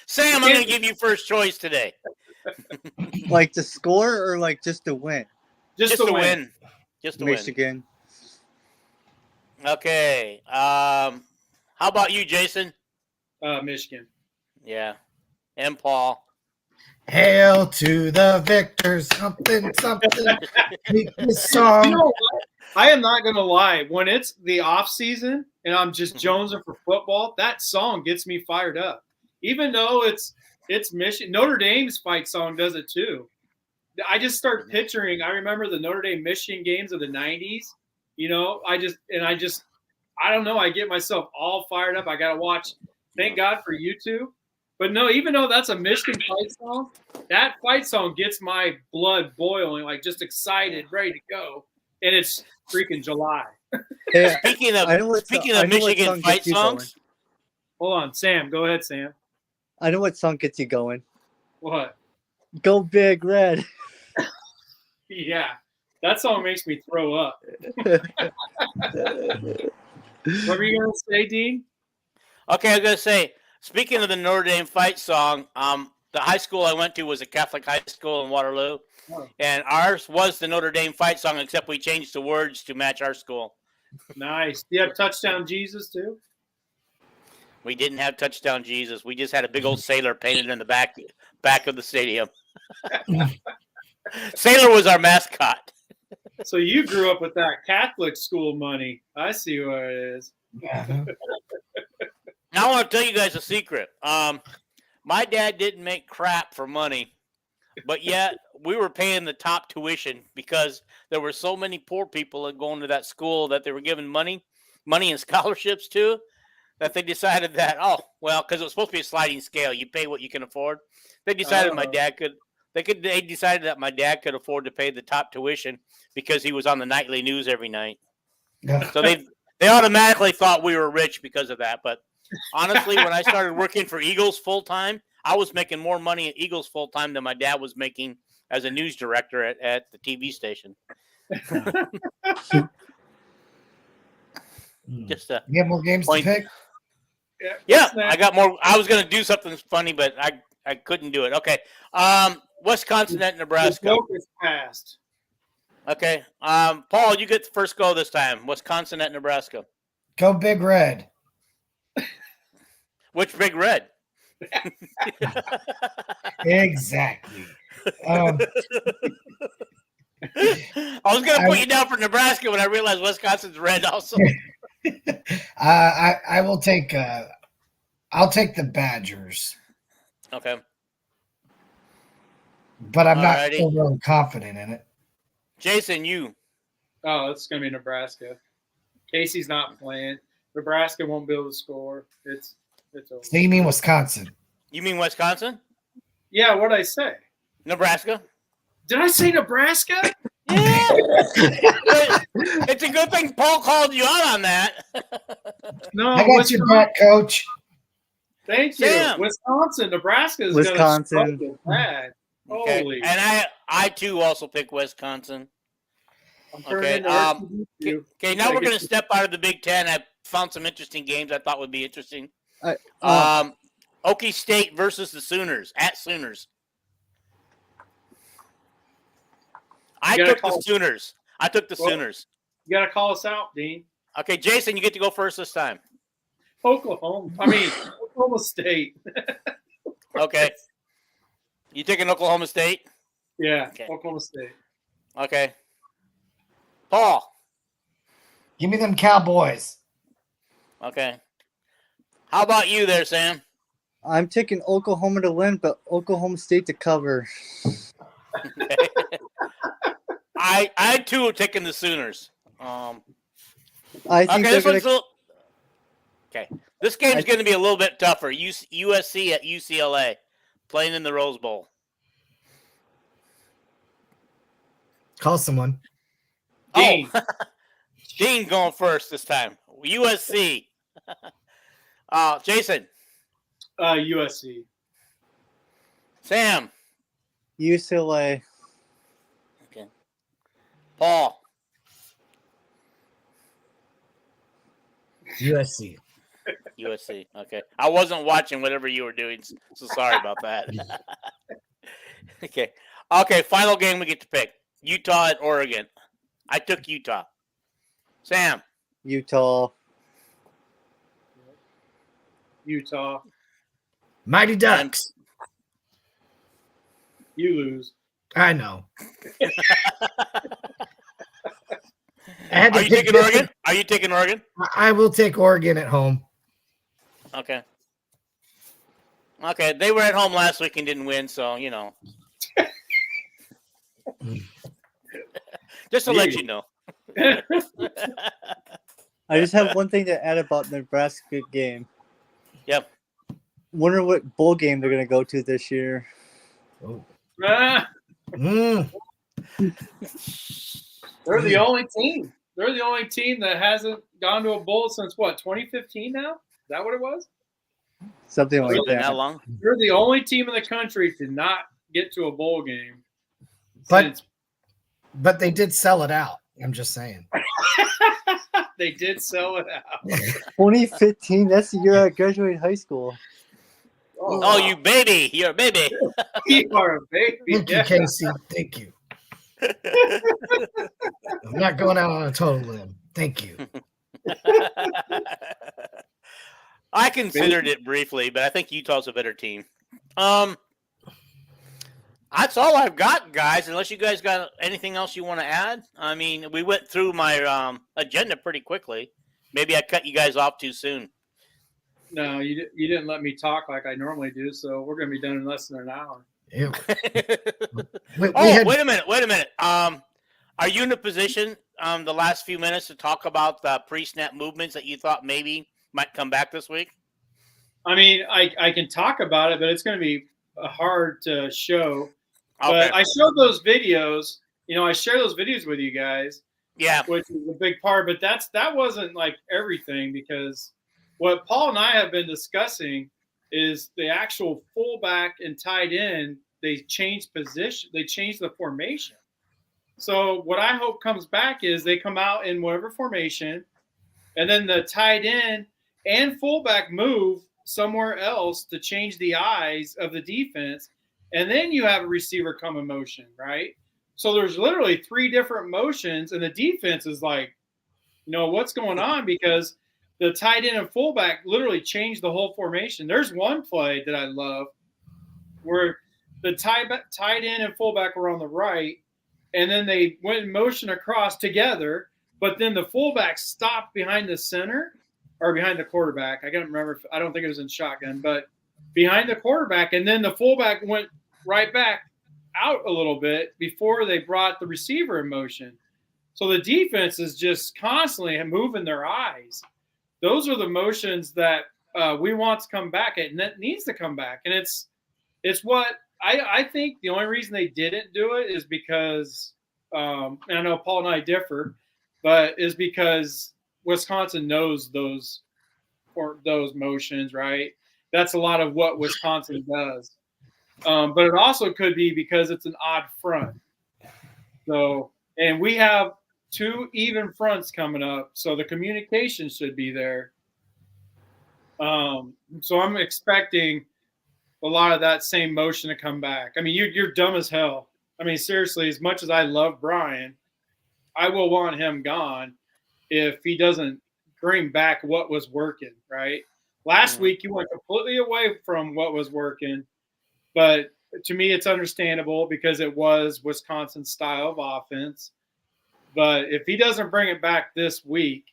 Sam, I'm going to give you first choice today. like the score or like just the win? Just to win. Just to Michigan. Win. Okay. How about you, Jason? Michigan. Yeah. And Paul. Hail to the victors, something. Song. You know what? I am not going to lie. When it's the off season and I'm just jonesing for football, that song gets me fired up. Even though it's Michigan. Notre Dame's fight song does it too. I just start picturing. I remember the Notre Dame Michigan games of the '90s. I don't know. I get myself all fired up. I got to watch. Thank God for YouTube. But no, even though that's a Michigan fight song, that fight song gets my blood boiling, like just excited, ready to go. And it's freaking July. Hey, speaking of Michigan fight songs. Hold on, Sam. Go ahead, Sam. I know what song gets you going. What? Go Big Red. Yeah. That song makes me throw up. What were you going to say, Dean? Okay, I was going to say, speaking of the Notre Dame fight song, the high school I went to was a Catholic high school in Waterloo, and ours was the Notre Dame fight song, except we changed the words to match our school. Nice. Do you have Touchdown Jesus, too? We didn't have Touchdown Jesus. We just had a big old sailor painted in the back of the stadium. Sailor was our mascot. So you grew up with that Catholic school money. I see what it is. Now I want to tell you guys a secret. My dad didn't make crap for money, but yet we were paying the top tuition because there were so many poor people going to that school that they were giving money and scholarships to, that they decided that, because it was supposed to be a sliding scale. You pay what you can afford. They decided They decided that my dad could afford to pay the top tuition because he was on the nightly news every night. So they automatically thought we were rich because of that. But honestly, when I started working for Eagles full time, I was making more money at Eagles full time than my dad was making as a news director at the TV station. Just you have more games to pick? Yeah, I got more. I was going to do something funny, but I couldn't do it. Okay. Wisconsin at Nebraska. The joke is passed. Okay. Paul, you get the first go this time. Wisconsin at Nebraska. Go Big Red. Which Big Red? Exactly. All I was going to put you down for Nebraska when I realized Wisconsin's red also. I will take. I'll take the Badgers, Okay. but I'm not Alrighty. so really confident in it. Jason, you. Oh, it's going to be Nebraska. Casey's not playing. Nebraska won't be able to score. It's over. So you mean Wisconsin? You mean Wisconsin? Yeah, what did I say? Nebraska? Did I say Nebraska? Yeah. It's a good thing Paul called you out on that. No, I got your back, Coach. Thank you. Sam. Wisconsin. Nebraska is Wisconsin. going to struggle bad. Okay. Holy. And I too also pick Wisconsin. I'm turning Okay. into RTD2. Okay, now we're going to step out of the Big Ten. I found some interesting games I thought would be interesting. Okie State versus the Sooners at Sooners. I took the Sooners. Sooners. You got to call us out, Dean. Okay, Jason, you get to go first this time. Oklahoma State. Okay. You taking Oklahoma State? Yeah, Okay. Oklahoma State. Okay. Paul. Give me them Cowboys. Okay. How about you there, Sam? I'm taking Oklahoma to win, but Oklahoma State to cover. Okay. I too am taking the Sooners. I think Okay, they're this gonna. one's a little. Okay, this game's going to be a little bit tougher. USC at UCLA, playing in the Rose Bowl. Call someone. Dean. Oh, Dean going first this time. USC. Jason. USC. Sam. UCLA. Okay. Paul. USC. USC. Okay. I wasn't watching whatever you were doing, so sorry about that. Okay. Okay, final game we get to pick. Utah at Oregon. I took Utah. Sam. Utah. Mighty Ducks. You lose. I know. I had to Are you pick taking this Oregon? one. Are you taking Oregon? I will take Oregon at home. Okay. Okay, they were at home last week and didn't win, so, you know. Just to let you know. I just have one thing to add about the Nebraska game. Yep. Wonder what bowl game they're going to go to this year. Oh. Ah, Mm. they're the only team. They're the only team that hasn't gone to a bowl since what, 2015 now? Is that what it was? Something like Really, that. that long? They're the only team in the country to not get to a bowl game. But they did sell it out. I'm just saying. They did sell it out. 2015, that's the year I graduated high school. Oh, you baby. You're a baby. You are a baby. Thank you, Casey. Thank you. I'm not going out on a total limb. Thank you. I considered it briefly, but I think Utah's a better team. That's all I've got, guys, unless you guys got anything else you want to add. I mean, we went through my agenda pretty quickly. Maybe I cut you guys off too soon. No, you didn't let me talk like I normally do, so we're going to be done in less than an hour. Ew. Wait a minute. Are you in a position the last few minutes to talk about the pre-snap movements that you thought maybe might come back this week? I mean, I can talk about it, but it's going to be hard to show. Okay. But I showed those videos. You know, I share those videos with you guys. Yeah. Which is a big part. But that wasn't like everything, because what Paul and I have been discussing is the actual fullback and tight end. They changed position. They changed the formation. So what I hope comes back is they come out in whatever formation, and then the tight end and fullback move somewhere else to change the eyes of the defense. And then you have a receiver come in motion, right? So there's literally 3 different motions, and the defense is like, you know, what's going on? Because the tight end and fullback literally changed the whole formation. There's one play that I love where the tight end and fullback were on the right, and then they went in motion across together, but then the fullback stopped behind the center or behind the quarterback. I can't remember. I don't think it was in shotgun, but behind the quarterback, and then the fullback went right back out a little bit before they brought the receiver in motion. So the defense is just constantly moving their eyes. Those are the motions that we want to come back at, and that needs to come back. And it's what I think the only reason they didn't do it is because, and I know Paul and I differ, but is because Wisconsin knows those motions, right? That's a lot of what Wisconsin does. But it also could be because it's an odd front. So, and we have 2 even fronts coming up, so the communication should be there. So I'm expecting a lot of that same motion to come back. I mean, you're dumb as hell. I mean, seriously, as much as I love Brian, I will want him gone if he doesn't bring back what was working, right? Last week, he went completely away from what was working, but to me, it's understandable because it was Wisconsin's style of offense. But if he doesn't bring it back this week,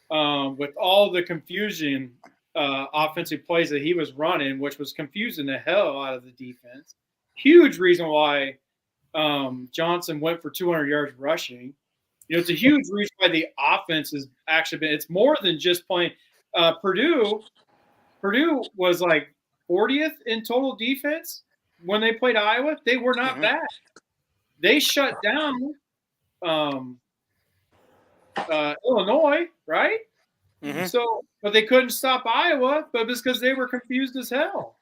with all the confusion offensive plays that he was running, which was confusing the hell out of the defense, huge reason why Johnson went for 200 yards rushing. You know, it's a huge reason why the offense has actually been – it's more than just playing Purdue was like 40th in total defense when they played Iowa. They were not bad. They shut down Illinois, right? So, but they couldn't stop Iowa, but it's because they were confused as hell.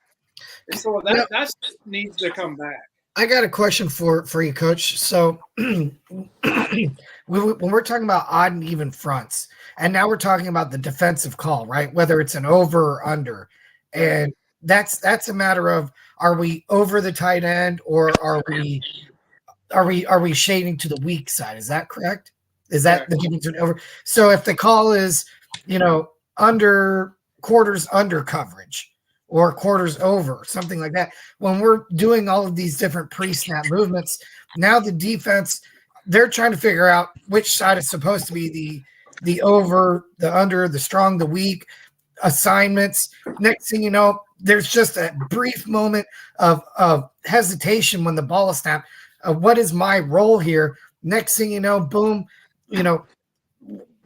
And so that needs to come back. I got a question for you, Coach. So when we're talking about odd and even fronts, and now we're talking about the defensive call, right? Whether it's an over or under, and that's a matter of, are we over the tight end or are we shading to the weak side? Is that correct? Is that the difference between over? So if the call is, under quarters under coverage or quarters over, something like that, when we're doing all of these different pre-snap movements, now the defense, they're trying to figure out which side is supposed to be the over, the under, the strong, the weak assignments. Next thing you know, there's just a brief moment of hesitation when the ball is snapped. What is my role here? Next thing you know, boom,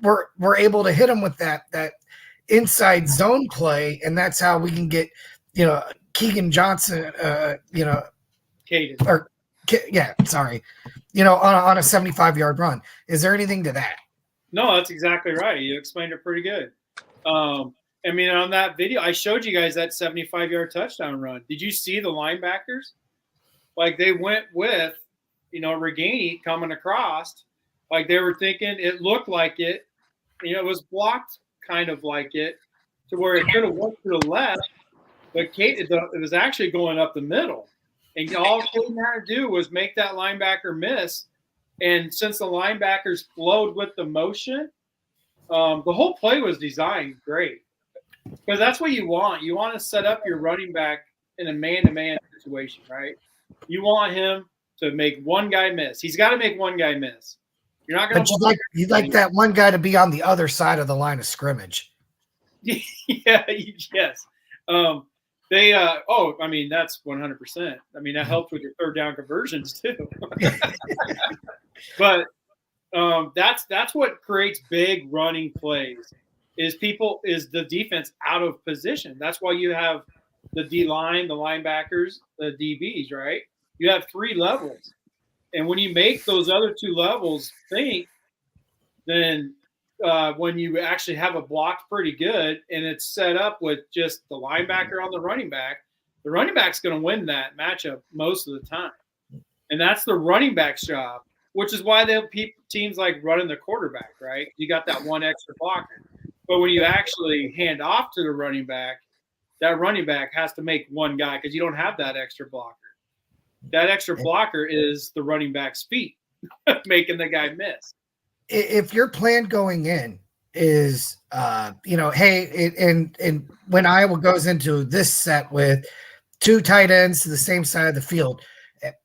we're able to hit them with that inside zone play, and that's how we can get Keegan Johnson, Caden. On a 75-yard run. Is there anything to that? No, that's exactly right. You explained it pretty good. On that video, I showed you guys that 75-yard touchdown run. Did you see the linebackers? Like, they went with, Reganey coming across. Like, they were thinking it looked like it. It was blocked kind of like it to where it could have went to the left, but it was actually going up the middle. And all Caden had to do was make that linebacker miss. And since the linebackers flowed with the motion, the whole play was designed great. Because that's what you want. You want to set up your running back in a man-to-man situation, right? You want him to make one guy miss. He's got to make one guy miss. You're not going to. You'd like that one guy to be on the other side of the line of scrimmage. Yeah. Yes. That's 100%. That helps with your third down conversions too. But that's what creates big running plays. Is the defense out of position? That's why you have the D line, the linebackers, the DBs, right? You have 3 levels. And when you make those other 2 levels think, then when you actually have a blocked pretty good and it's set up with just the linebacker on the running back's going to win that matchup most of the time. And that's the running back's job, which is why they'll teams like running the quarterback, right? You got that one extra blocker. But when you actually hand off to the running back, that running back has to make one guy because you don't have that extra blocker. That extra blocker is the running back's feet, making the guy miss. If your plan going in is, hey, and when Iowa goes into this set with 2 tight ends to the same side of the field,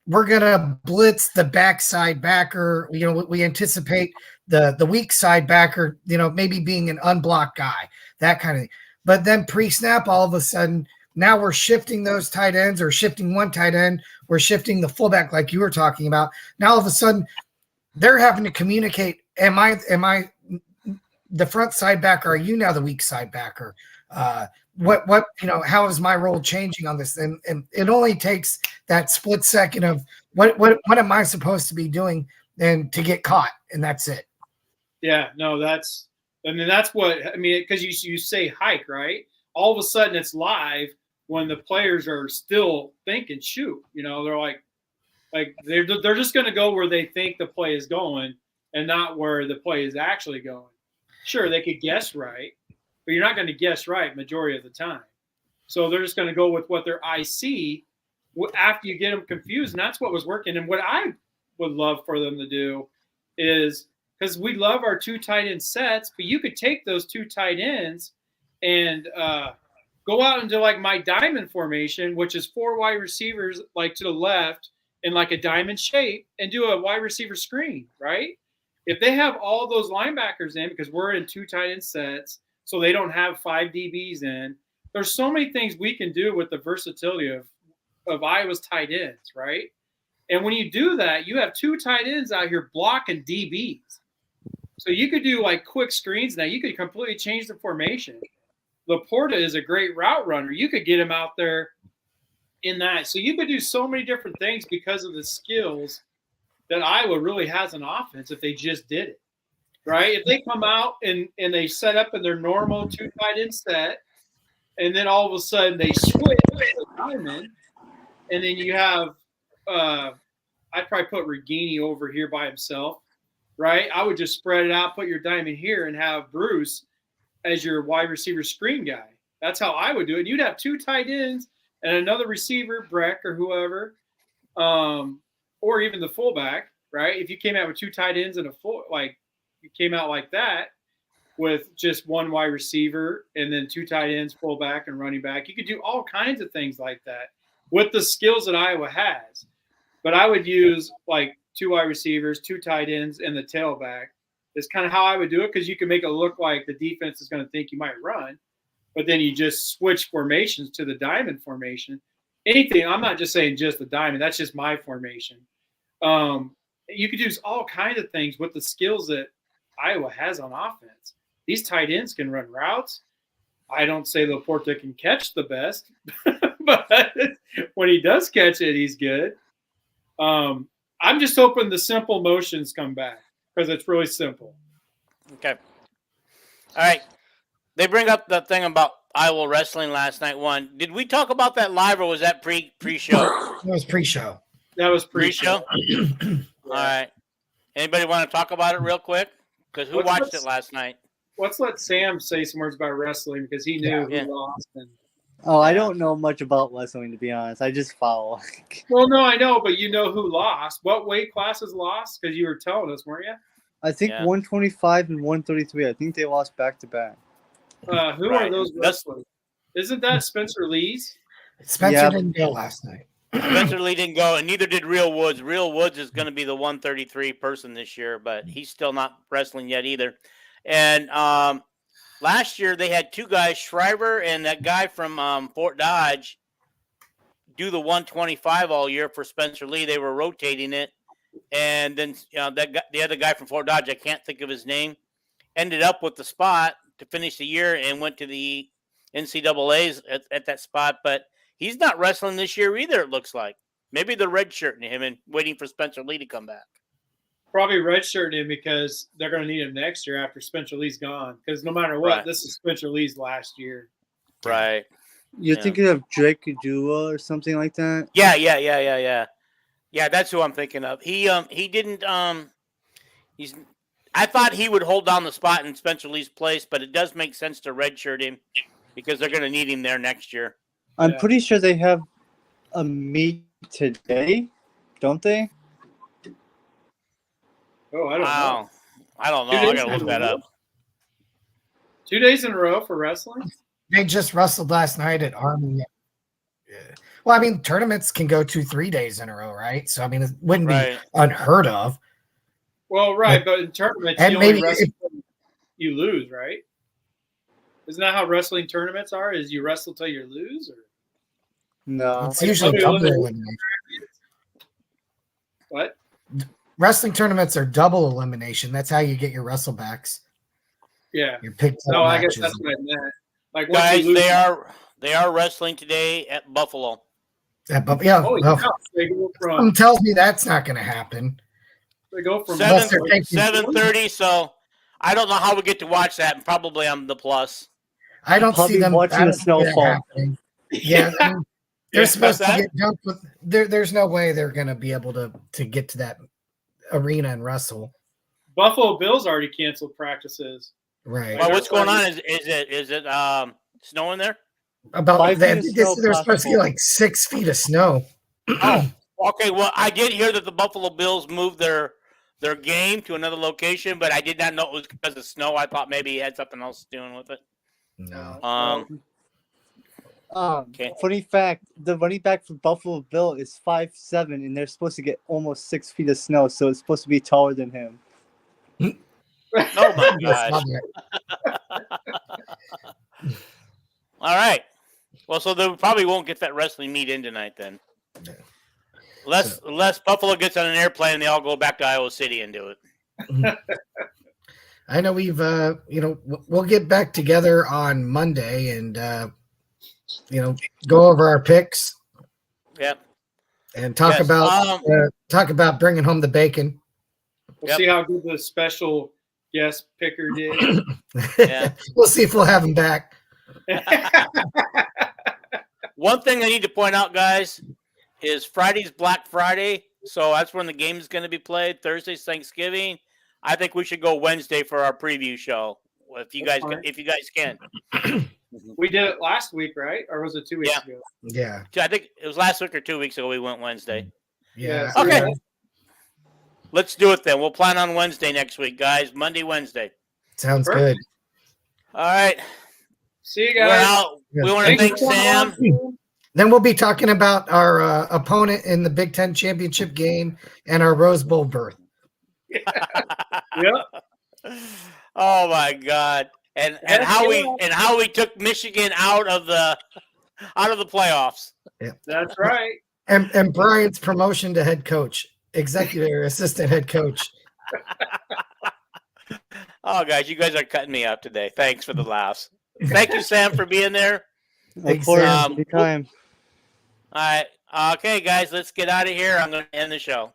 we're gonna blitz the backside backer. We anticipate the weak side backer, maybe being an unblocked guy, that kind of thing. But then pre-snap, all of a sudden, now we're shifting those tight ends or shifting one tight end. We're shifting the fullback like you were talking about. Now all of a sudden, they're having to communicate. Am I the front side backer? Are you now the weak side backer? How is my role changing on this? And it only takes that split second of what am I supposed to be doing and to get caught, and that's it. Yeah, no, that's what I mean, because you say hike, right? All of a sudden it's live when the players are still thinking shoot. They're like they're just going to go where they think the play is going and not where the play is actually going. Sure, they could guess right, but you're not going to guess right majority of the time. So they're just going to go with what their eye see after you get them confused, and that's what was working. And what I would love for them to do is, because we love our 2 tight end sets, but you could take those 2 tight ends and go out into like my diamond formation, which is 4 wide receivers like to the left in like a diamond shape, and do a wide receiver screen, right? If they have all those linebackers in, because we're in 2 tight end sets, so they don't have 5 DBs in, there's so many things we can do with the versatility of Iowa's tight ends, right? And when you do that, you have 2 tight ends out here blocking DBs. So you could do like quick screens now. You could completely change the formation. Laporta is a great route runner. You could get him out there in that. So you could do so many different things because of the skills that Iowa really has an offense if they just did it, right? If they come out and they set up in their normal 2 tight end set, and then all of a sudden they switch to the diamond, and then you have I'd probably put Regini over here by himself, right? I would just spread it out, put your diamond here, and have Bruce as your wide receiver screen guy. That's how I would do it. You'd have 2 tight ends and another receiver, Breck or whoever, or even the fullback, right? If you came out with 2 tight ends and you came out like that with just 1 wide receiver and then 2 tight ends, fullback and running back, you could do all kinds of things like that with the skills that Iowa has. But I would use like 2 wide receivers, 2 tight ends, and the tailback. It's kind of how I would do it, because you can make it look like the defense is going to think you might run, but then you just switch formations to the diamond formation. Anything, I'm not just saying just the diamond. That's just my formation. You could use all kinds of things with the skills that Iowa has on offense. These tight ends can run routes. I don't say Laporta can catch the best, but when he does catch it, he's good. I'm just hoping the simple motions come back, because it's really simple. Okay. All right. They bring up the thing about Iowa wrestling last night. Did we talk about that live, or was that pre-show? It was pre-show. That was Pre-show? All right. Anybody want to talk about it real quick? Because who watched it last night? Let's let Sam say some words about wrestling, because he knew who lost. I don't know much about wrestling, to be honest. I just follow. Well, no, I know, but you know who lost. What weight classes lost? Because you were telling us, weren't you? I think 125 and 133. I think they lost back-to-back. Who are those wrestlers? Isn't that Spencer Lee's? Spencer didn't go last night. Spencer Lee didn't go, and neither did Real Woods. Real Woods is going to be the 133 person this year, but he's still not wrestling yet either. And last year they had 2 guys, Shriver and that guy from Fort Dodge, do the 125 all year for Spencer Lee. They were rotating it, and then the other guy from Fort Dodge, I can't think of his name, ended up with the spot to finish the year and went to the NCAAs at that spot, but he's not wrestling this year either, it looks like. Maybe they're redshirting him and waiting for Spencer Lee to come back. Probably redshirting him because they're going to need him next year after Spencer Lee's gone. Because no matter what, this is Spencer Lee's last year. Right. You're thinking of Drake Kajula or something like that? Yeah. Yeah, that's who I'm thinking of. He didn't I thought he would hold down the spot in Spencer Lee's place, but it does make sense to redshirt him because they're going to need him there next year. I'm pretty sure they have a meet today, don't they? Oh, I don't know. I don't know. I got to look that up. 2 days in a row for wrestling? They just wrestled last night at Army. Well, I mean, tournaments can go 2-3 days in a row, right? So I mean, it wouldn't Right. be unheard of. Well, right, but in tournaments, And you only maybe wrestle till you lose, right? Isn't that how wrestling tournaments are? Is you wrestle till you lose, or No. it's usually double elimination. what? Wrestling tournaments are double elimination. That's how you get your wrestlebacks. Yeah. Your picked No, I guess matches. that's what I meant. Like once Guys, you lose, they are wrestling today at Buffalo. Yeah, but yeah, holy well, cow, they go something from tells me that's not going to happen. 7:30. So I don't know how we get to watch that. Probably on the Plus. I don't Probably see them watching I the don't see that snowfall. happening. Yeah, I mean, they're Yeah, supposed to that? get dumped with. There's no way they're going to be able to get to that arena and wrestle. Buffalo Bills already canceled practices. Right. Well, what's going on? Is it snowing there? About 5 that, feet of snow they're supposed to get possible. like 6 feet of snow. Oh, okay. Well, I did hear that the Buffalo Bills moved their game to another location, but I did not know it was because of snow. I thought maybe it had something else doing with it. No. Okay. Funny fact: the running back for Buffalo Bill is 5'7", and they're supposed to get almost 6 feet of snow, so it's supposed to be taller than him. Oh my gosh! All right. Well, so they probably won't get that wrestling meet in tonight then. Unless Buffalo gets on an airplane and they all go back to Iowa City and do it. I know we've we'll get back together on Monday and go over our picks. Yep. And talk about bringing home the bacon. We'll see how good the special guest picker did. Yeah. We'll see if we'll have him back. One thing I need to point out, guys, is Friday's Black Friday, so that's when the game is going to be played. Thursday's Thanksgiving. I think we should go Wednesday for our preview show if you guys can. We did it last week, right? Or was it 2 weeks ago? Yeah. I think it was last week or 2 weeks ago we went Wednesday. Yeah. Okay. Let's do it then. We'll plan on Wednesday next week, guys. Monday, Wednesday. Sounds good. All right. See you guys. We're out. We want to thank Sam. Then we'll be talking about our opponent in the Big Ten championship game and our Rose Bowl berth. Yep. Oh my God. And how we took Michigan out of the playoffs. Yeah. That's right. And Brian's promotion to head coach, executive assistant head coach. Oh, guys, you guys are cutting me up today. Thanks for the laughs. Thank you, Sam, for being there. Of course, anytime. All right. Okay, guys, let's get out of here. I'm going to end the show.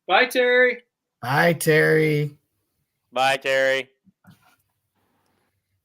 Bye, Terry. Bye, Terry. Bye, Terry.